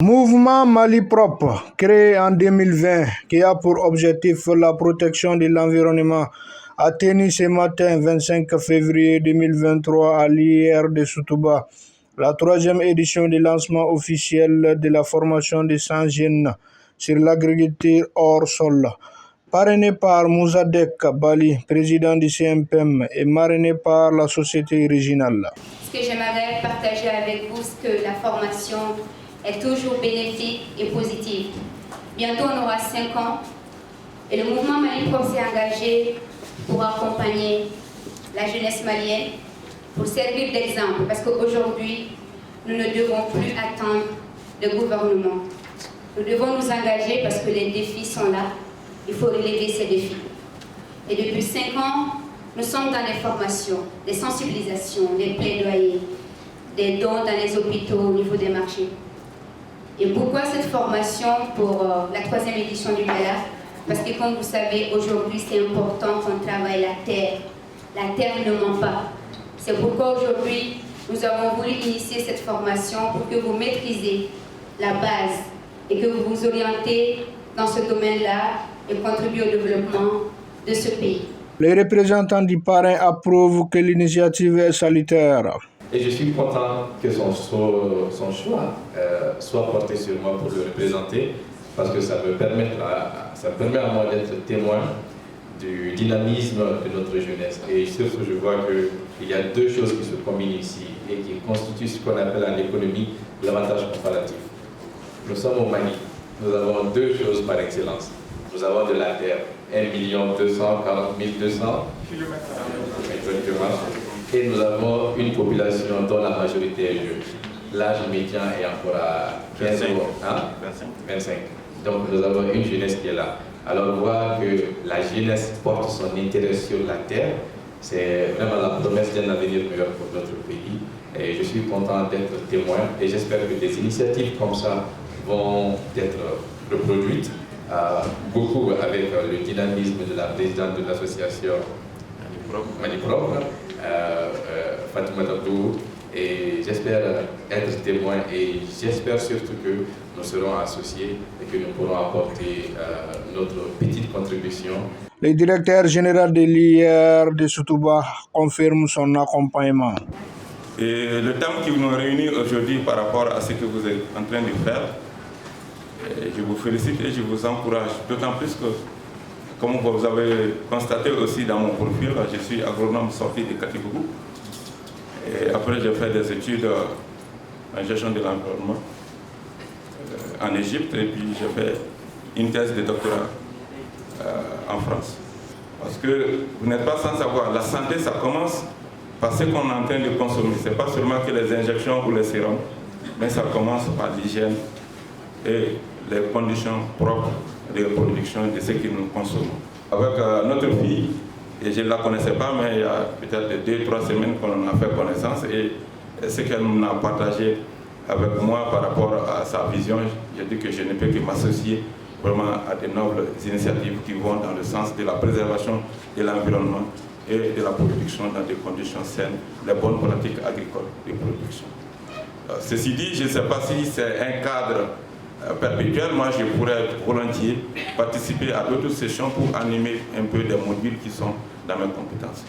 Mouvement Mali Propre, créé en 2020, qui a pour objectif la protection de l'environnement, a tenu ce matin 25 février 2023 à l'IR de Soutouba la troisième édition du lancement officiel de la formation des 100 jeunes sur l'agriculture hors sol. Parrainé par Mouzadek Bali, président du CMPM, et marrainé par la société originale. Ce que j'aimerais partager avec vous, c'est que la formation est toujours bénéfique et positive. Bientôt, on aura 5 ans et le mouvement Mali Propre s'est engagé pour accompagner la jeunesse malienne, pour servir d'exemple, parce qu'aujourd'hui, nous ne devons plus attendre le gouvernement. Nous devons nous engager parce que les défis sont là. Il faut relever ces défis. Et depuis 5 ans, nous sommes dans les formations, des sensibilisations, des plaidoyers, des dons dans les hôpitaux au niveau des marchés. Et pourquoi cette formation pour la troisième édition du gala? Parce que comme vous savez, aujourd'hui c'est important qu'on travaille la terre. La terre ne ment pas. C'est pourquoi aujourd'hui nous avons voulu initier cette formation pour que vous maîtrisez la base et que vous vous orientez dans ce domaine-là et contribuez au développement de ce pays. Les représentants du parrain approuvent que l'initiative est salutaire. Et je suis content que son choix soit porté sur moi pour le représenter, parce que ça permet à moi d'être témoin du dynamisme de notre jeunesse. Et surtout, je vois qu'il y a deux choses qui se combinent ici et qui constituent ce qu'on appelle en économie l'avantage comparatif. Nous sommes au Mali. Nous avons deux choses par excellence. Nous avons de la terre, 1 240 200 km. Et nous avons une population dont la majorité est jeune. L'âge médian est encore à 15 ans. 25. Donc nous avons une jeunesse qui est là. Alors voir que la jeunesse porte son intérêt sur la terre, c'est vraiment la promesse d'un avenir meilleur pour notre pays. Et je suis content d'être témoin et j'espère que des initiatives comme ça vont être reproduites. Beaucoup avec le dynamisme de la présidente de l'association Mali Propre, Fatima Dabdou, et j'espère être témoin et j'espère surtout que nous serons associés et que nous pourrons apporter notre petite contribution. Le directeur général de l'IR de Soutouba confirme son accompagnement. Et le thème qui nous réunit aujourd'hui par rapport à ce que vous êtes en train de faire, je vous félicite et je vous encourage, d'autant plus que, comme vous avez constaté aussi dans mon profil, je suis agronome sorti de Katibougou. Et après, j'ai fait des études en gestion de l'environnement en Égypte et puis j'ai fait une thèse de doctorat en France. Parce que vous n'êtes pas sans savoir, la santé, ça commence par ce qu'on est en train de consommer. Ce n'est pas seulement que les injections ou les sérums, mais ça commence par l'hygiène et les conditions propres de production de ce que nous consommons. Avec notre fille, et je ne la connaissais pas, mais il y a peut-être 2-3 semaines qu'on a fait connaissance, et ce qu'elle m'a partagé avec moi par rapport à sa vision, j'ai dit que je ne peux que m'associer vraiment à de nobles initiatives qui vont dans le sens de la préservation de l'environnement et de la production dans des conditions saines, les bonnes pratiques agricoles de production. Ceci dit, je ne sais pas si c'est un cadre perpétuel. Moi, je pourrais volontiers participer à d'autres sessions pour animer un peu des modules qui sont dans mes compétences.